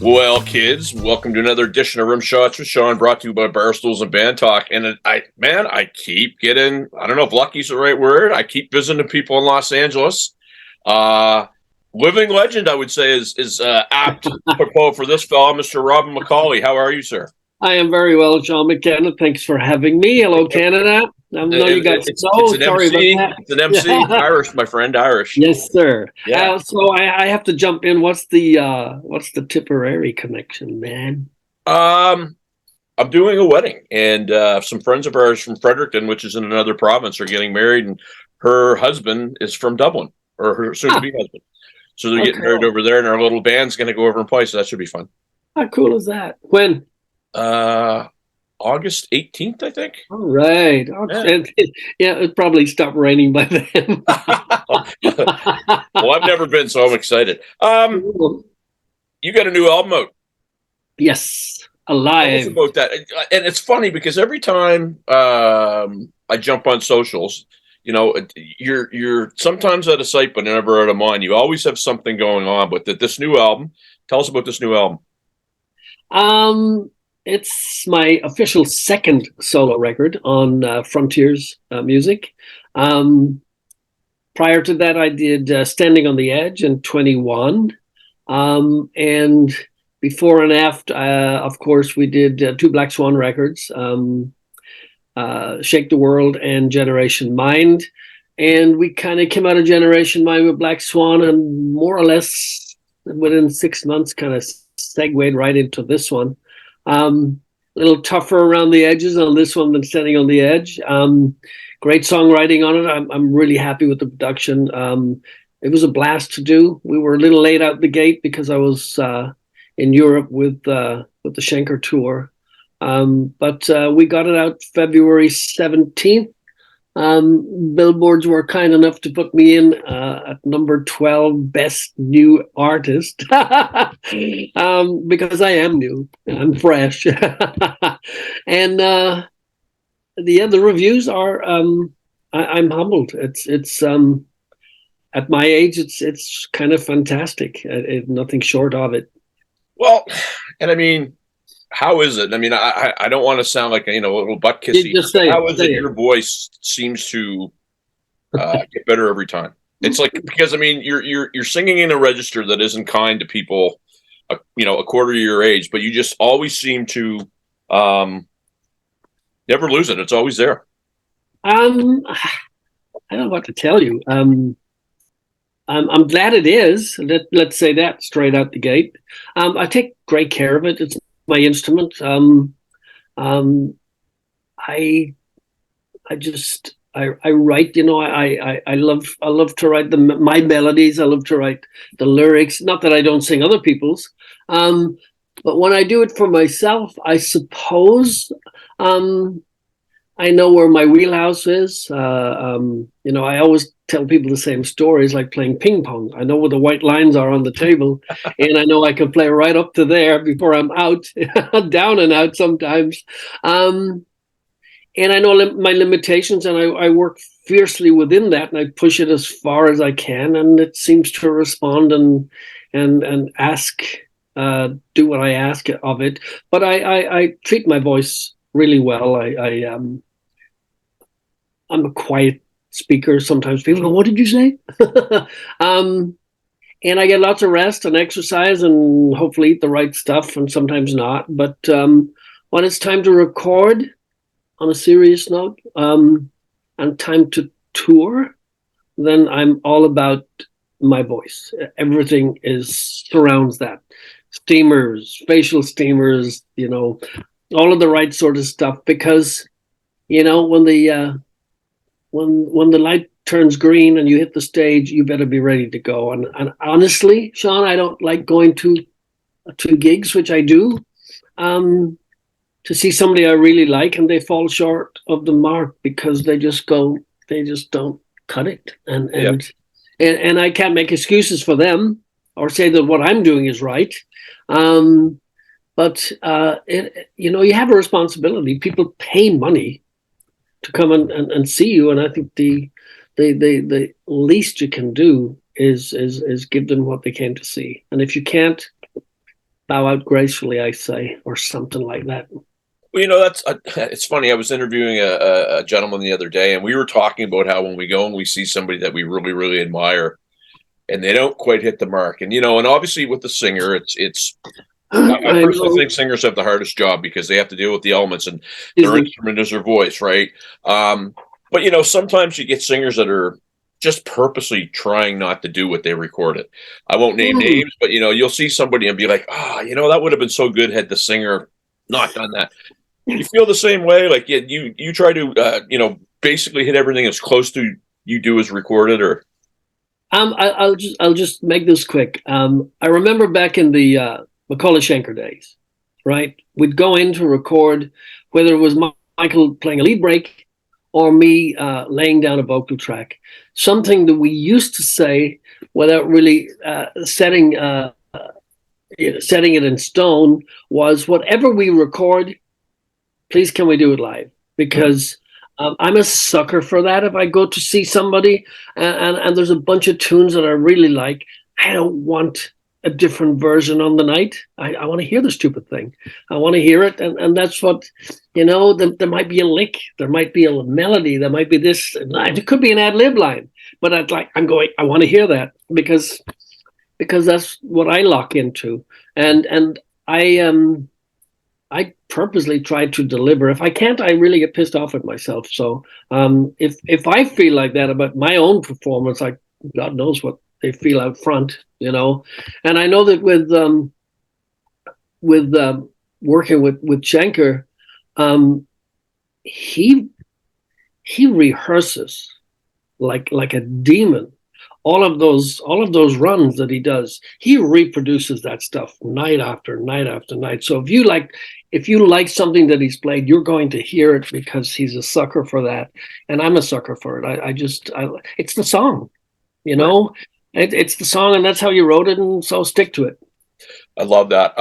Well, kids, welcome to another edition of Rimshots with Sean, brought to you by Barstools and Bandtalk. And I keep getting, I don't know if lucky's the right word, I keep visiting people in Los Angeles. Living legend, I would say, is apt for this fellow, Mr. Robin McAuley. How are you, sir? I am very well, John McKenna. Thanks for having me. Hello, Canada. I know you guys. It's an sorry MC. about that. It's an MC. Irish, my friend, Irish. Yes, sir. Yeah. So I have to jump in. What's the Tipperary connection, man? I'm doing a wedding, and some friends of ours from Fredericton, which is in another province, are getting married, and her husband is from Dublin, or her soon-to-be husband. So they're getting married over there, and our little band's going to go over and play, so that should be fun. How cool is that? When? August 18th, I think. All right. Yeah, it probably stopped raining by then. Well, I've never been, so I'm excited. You got a new album out. Yes, Alive. About that, and it's funny because every time I jump on socials, you know, you're sometimes out of sight, but never out of mind. You always have something going on. But this new album, tell us about this new album. It's my official second solo record on Frontiers Music. Prior to that, I did Standing on the Edge in 21. And before and after, of course, we did two Black Swan records, Shake the World and Generation Mind. And we kind of came out of Generation Mind with Black Swan, and more or less within 6 months kind of segued right into this one. A little tougher around the edges on this one than Standing on the Edge. Great songwriting on it. I'm really happy with the production. It was a blast to do. We were a little late out the gate because I was in Europe with the Schenker tour. But we got it out February 17th. Billboards were kind enough to put me in at number 12 best new artist because I am new and I'm fresh. And the reviews are I'm humbled. It's at my age it's kind of fantastic. Nothing short of it. Well, and I mean, how is it? I mean, I don't want to sound like a little butt kissy. How is it your voice seems to get better every time? It's like, because I mean, you're singing in a register that isn't kind to people, a quarter of your age, but you just always seem to never lose it. It's always there. I don't know what to tell you. I'm glad it is. Let's say that straight out the gate. I take great care of it. It's my instrument. I write. I love to write my melodies. I love to write the lyrics. Not that I don't sing other people's, but when I do it for myself, I suppose I know where my wheelhouse is. I always tell people the same stories, like playing ping pong. I know where the white lines are on the table, and I know I can play right up to there before I'm out, down and out sometimes. And I know my limitations, and I work fiercely within that, and I push it as far as I can, and it seems to respond and ask, do what I ask of it. But I treat my voice really well. I'm a quiet speaker. Sometimes people go, "What did you say?" And I get lots of rest and exercise and hopefully eat the right stuff, and sometimes not. But when it's time to record, on a serious note, and time to tour, then I'm all about my voice. Everything surrounds that. Steamers, facial steamers, all of the right sort of stuff, because when the light turns green and you hit the stage, you better be ready to go. And honestly, Sean, I don't like going to gigs, which I do, to see somebody I really like and they fall short of the mark because they just don't cut it. And I can't make excuses for them or say that what I'm doing is right. But you have a responsibility. People pay money to come and see you, and I think the least you can do is give them what they came to see. And if you can't, bow out gracefully, I say, or something like that. Well, that's it's funny. I was interviewing a gentleman the other day, and we were talking about how when we go and we see somebody that we really, really admire, and they don't quite hit the mark, and and obviously with the singer, it's. I personally think singers have the hardest job because they have to deal with the elements, and their instrument is their voice, right? But sometimes you get singers that are just purposely trying not to do what they recorded. I won't name names, but you'll see somebody and be like, that would have been so good had the singer not done that. You feel the same way? Like you try to basically hit everything as close to you do as recorded, or I'll just make this quick. I remember back in the McAuley Schenker days, right? We'd go in to record, whether it was Michael playing a lead break or me laying down a vocal track. Something that we used to say without really setting it in stone was, whatever we record, please can we do it live? Because I'm a sucker for that. If I go to see somebody and there's a bunch of tunes that I really like, I don't want a different version on the night. I want to hear the stupid thing. I want to hear it. And that's what, there might be a lick, there might be a melody, there might be this, it could be an ad-lib line, but I want to hear that because that's what I lock into. And I purposely try to deliver. If I can't, I really get pissed off at myself. So if I feel like that about my own performance, God knows what they feel out front, And I know that with working with Schenker, he rehearses like a demon. All of those runs that he does, he reproduces that stuff night after night after night. So if you like something that he's played, you're going to hear it because he's a sucker for that, and I'm a sucker for it. It's the song, Right. It's the song, and that's how you wrote it, and so stick to it. I love that.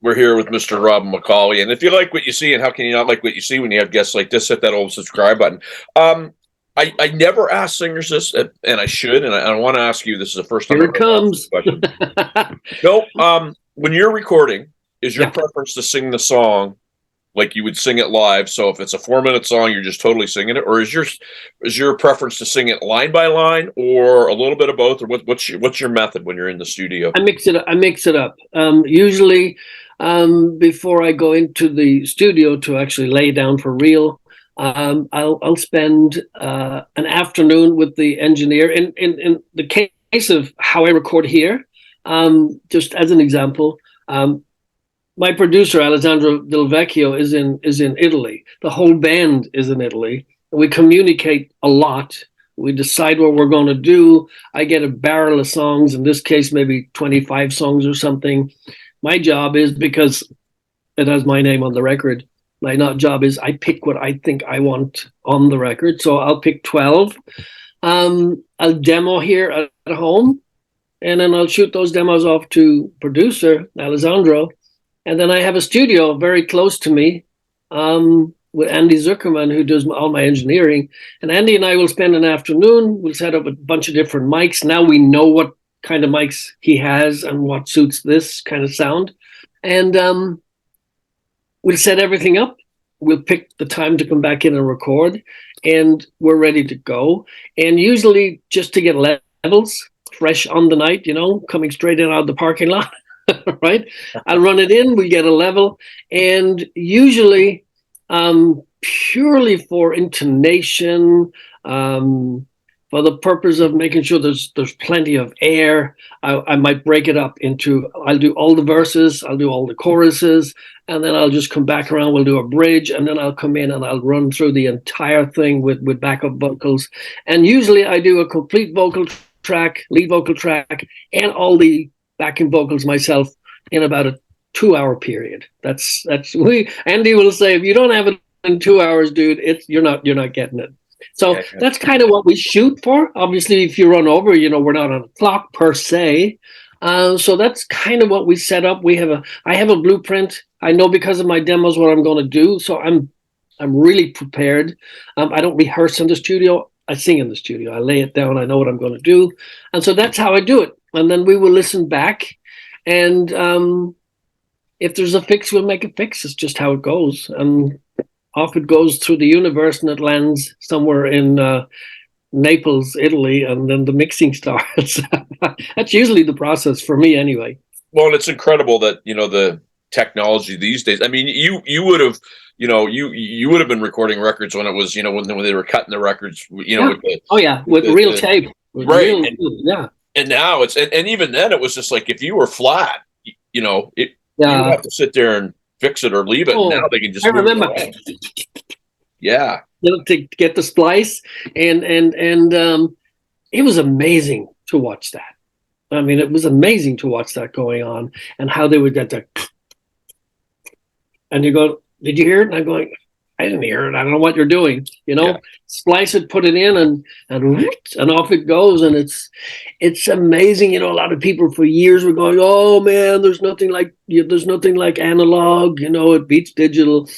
We're here with Mr. Rob McAuley, and if you like what you see, and how can you not like what you see when you have guests like this, hit that old subscribe button. I never ask singers this, and I should, and I want to ask you. This is the first time. Here it comes. No, when you're recording, is your preference to sing the song like you would sing it live? So if it's a 4-minute song, you're just totally singing it, or is your preference to sing it line by line, or a little bit of both, or what's your method when you're in the studio? I mix it up. Usually, before I go into the studio to actually lay down for real, I'll spend an afternoon with the engineer. In the case of how I record here, just as an example, my producer Alessandro Del Vecchio is in Italy. The whole band is in Italy. We communicate a lot. We decide what we're going to do. I get a barrel of songs. In this case, maybe 25 songs or something. My job is, because it has my name on the record, my job is I pick what I think I want on the record. So I'll pick 12. I'll demo here at home, and then I'll shoot those demos off to producer Alessandro. And then I have a studio very close to me with Andy Zuckerman, who does all my engineering. And Andy and I will spend an afternoon. We'll set up a bunch of different mics. Now we know what kind of mics he has and what suits this kind of sound. And we'll set everything up. We'll pick the time to come back in and record. And we're ready to go. And usually just to get levels fresh on the night, coming straight in out of the parking lot. Right? I'll run it in, we get a level, and usually purely for intonation, for the purpose of making sure there's plenty of air, I might break it up into, I'll do all the verses, I'll do all the choruses, and then I'll just come back around, we'll do a bridge, and then I'll come in and I'll run through the entire thing with backup vocals. And usually I do a complete vocal track, lead vocal track, and all the backing vocals myself in about a 2-hour period. That's Andy will say, if you don't have it in 2 hours, dude, you're not getting it. So that's kind of what we shoot for. Obviously, if you run over, we're not on a clock per se. So that's kind of what we set up. I have a blueprint. I know because of my demos what I'm going to do. So I'm really prepared. I don't rehearse in the studio. I sing in the studio. I lay it down. I know what I'm going to do. And so that's how I do it. And then we will listen back. And if there's a fix, we'll make a fix. It's just how it goes. And off it goes through the universe, and it lands somewhere in Naples, Italy, and then the mixing starts. That's usually the process for me anyway. Well, it's incredible that, the technology these days. I mean, you would have, you would have been recording records when it was, when they were cutting the records, with real tape. Right. And now and even then it was just like, if you were flat, you have to sit there and fix it or leave it. Now they can just. I remember. Yeah. To get the splice, and it was amazing to watch that. I mean, it was amazing to watch that going on, and how they would get that. And you go, "Did you hear it?" And I'm going, "I didn't hear it. I don't know what you're doing." Splice it, put it in, and off it goes. And it's amazing. A lot of people for years were going, "Oh man, there's nothing like analog. It beats digital."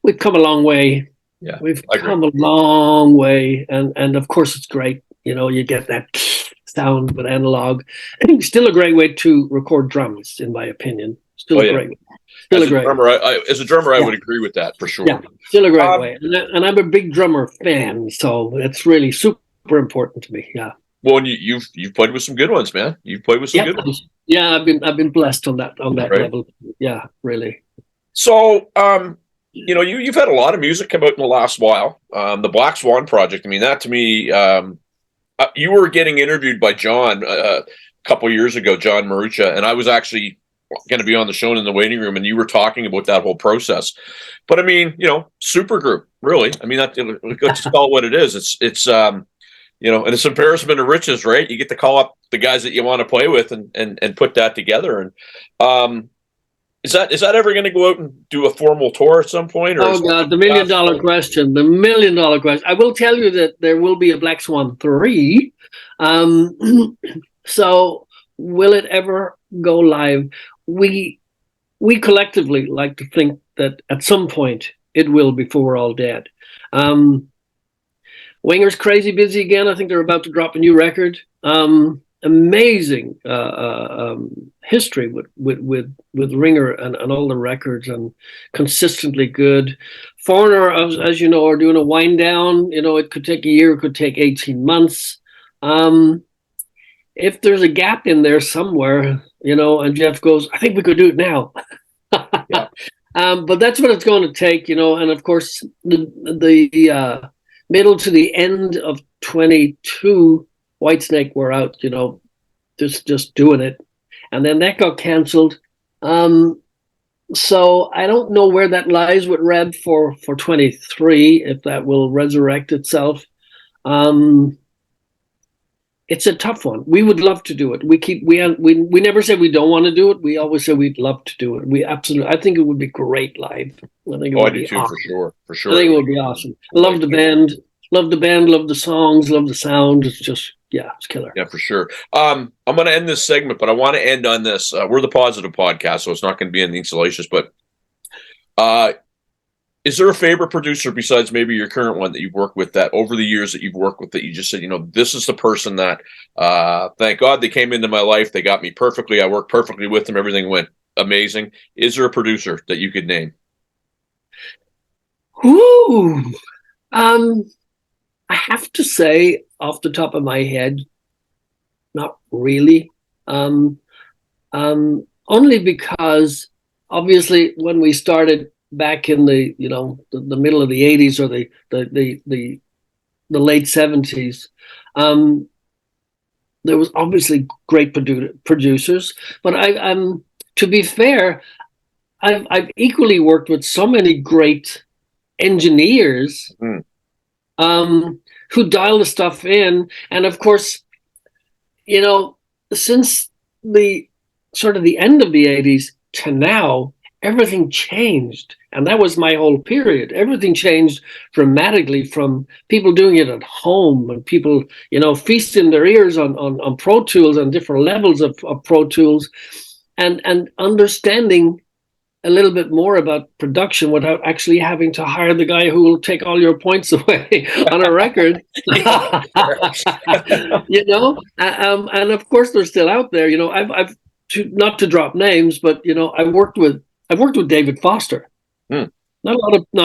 We've come a long way. Yeah, we've come a long way, and of course it's great. You get that sound with analog. I think still a great way to record drums, in my opinion. Still a great way. As a drummer, I would agree with that for sure. Yeah, still a great way. And I'm a big drummer fan, so it's really super important to me. Yeah. Well, and you've played with some good ones, man. You've played with some good ones. Yeah, I've been blessed on that level. Yeah, really. So, you've had a lot of music come out in the last while. The Black Swan Project. I mean, that to me, you were getting interviewed by John a couple years ago, John Marucha, and I was actually going to be on the show in the waiting room, and you were talking about that whole process. But I mean, super group, really. I mean, let's call it what it is. It's and it's embarrassment of riches, right? You get to call up the guys that you want to play with and put that together. And is that ever going to go out and do a formal tour at some point? Or oh God, the $1 million question. The $1 million question. I will tell you that there will be a Black Swan 3. So will it ever go live? We collectively like to think that at some point it will, before we're all dead. Winger's crazy busy again. I think they're about to drop a new record. Amazing history with Ringer and all the records, and consistently good. Foreigner, as you know, are doing a wind down. It could take a year, it could take 18 months. If there's a gap in there somewhere, and Jeff goes, I think we could do it now. Yeah. But that's what it's going to take, and of course the middle to the end of 22, Whitesnake were out, just doing it, and then that got canceled. So I don't know where that lies with Red for 23, if that will resurrect itself. It's a tough one. We would love to do it. We never say we don't want to do it. We always say we'd love to do it. I think it would be great live. I think it would be awesome. For sure. I think it would be awesome. I love the band. Love the band, love the songs, love the sound. It's just, it's killer. Yeah, for sure. I'm going to end this segment, but I want to end on this. We're the Positive Podcast, so it's not going to be anything salacious, but is there a favorite producer besides maybe your current one that you've worked with, that over the years that you've worked with, that you just said, this is the person that, thank God they came into my life. They got me perfectly. I worked perfectly with them. Everything went amazing. Is there a producer that you could name? Ooh, I have to say, off the top of my head, not really. Only because obviously when we started back in the middle of the 80s or the late 70s, there was obviously great producers. But to be fair, I've equally worked with so many great engineers. Who dial the stuff in. And of course, since the sort of the end of the 80s to now, everything changed. And that was my whole period. Everything changed dramatically, from people doing it at home and people, feasting their ears on Pro Tools and different levels of Pro Tools, and understanding a little bit more about production without actually having to hire the guy who will take all your points away on a record. And of course they're still out there. not to drop names, but I've worked with David Foster. Hmm. Not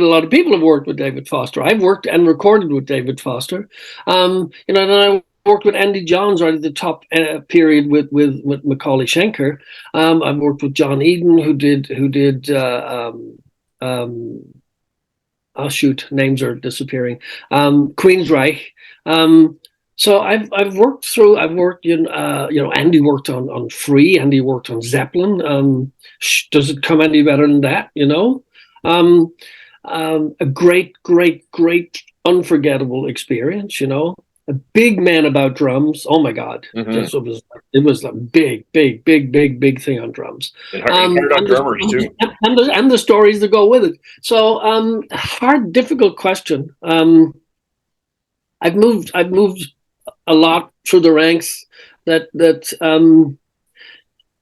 a lot of people have worked with David Foster. I've worked and recorded with David Foster. And I worked with Andy Johns right at the top period with McAuley Schenker. I've worked with John Eden, who did oh shoot, names are disappearing. Queensryche. So I've worked through. I've worked in. Andy worked on Free. Andy worked on Zeppelin. Does it come any better than that? A great, unforgettable experience. A big man about drums. Oh my God! Mm-hmm. It was a big thing on drums. And on drummers too. And the stories that go with it. So hard, difficult question. I've moved a lot through the ranks. That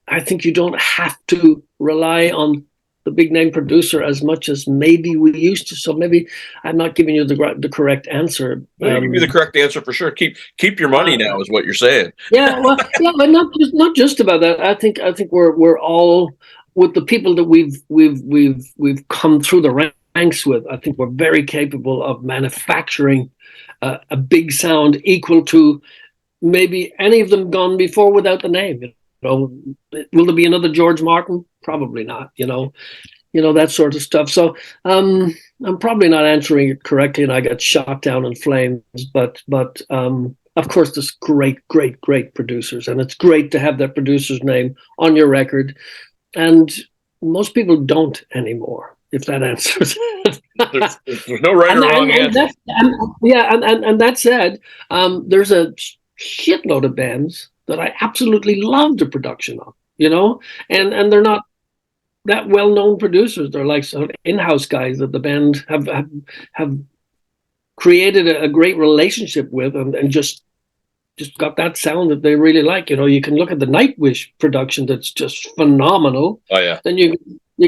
I think you don't have to rely on the big name producer as much as maybe we used to. So maybe I'm not giving you the correct answer. You give me the correct answer for sure. Keep your money now is what you're saying. Yeah, well, yeah, but not just about that. I think we're all, with the people that we've come through the ranks with. I think we're very capable of manufacturing a big sound equal to maybe any of them gone before without the name. Will there be another George Martin? Probably not. That sort of stuff. So I'm probably not answering it correctly, and I got shot down in flames. But of course, there's great producers, and it's great to have that producer's name on your record. And most people don't anymore. If that answers. There's no right or wrong answer. And that said, there's a shitload of bands that I absolutely love the production of, and they're not that well-known producers. They're like sort of in-house guys that the band have created a great relationship with, and just got that sound that they really like. You can look at the Nightwish production that's just phenomenal. Oh yeah. Then you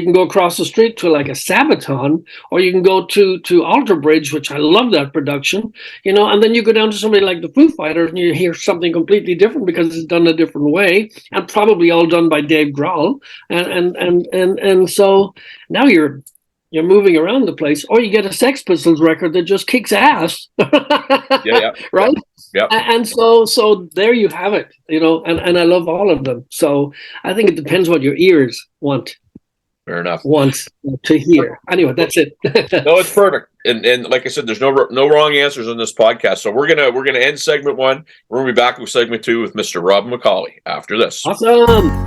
can go across the street to like a Sabaton, or you can go to Alter Bridge, which I love that production, and then you go down to somebody like the Foo Fighters and you hear something completely different because it's done a different way, and probably all done by Dave Grohl. And so now you're moving around the place, or you get a Sex Pistols record that just kicks ass. Yeah. Right? Yeah. And so there you have it, and I love all of them. So I think it depends what your ears want. Fair enough. Want to hear. Anyway, that's it. No, it's perfect. And like I said, there's no wrong answers on this podcast. So we're gonna end segment 1. We're gonna be back with segment 2 with Mr. Rob McAuley after this. Awesome.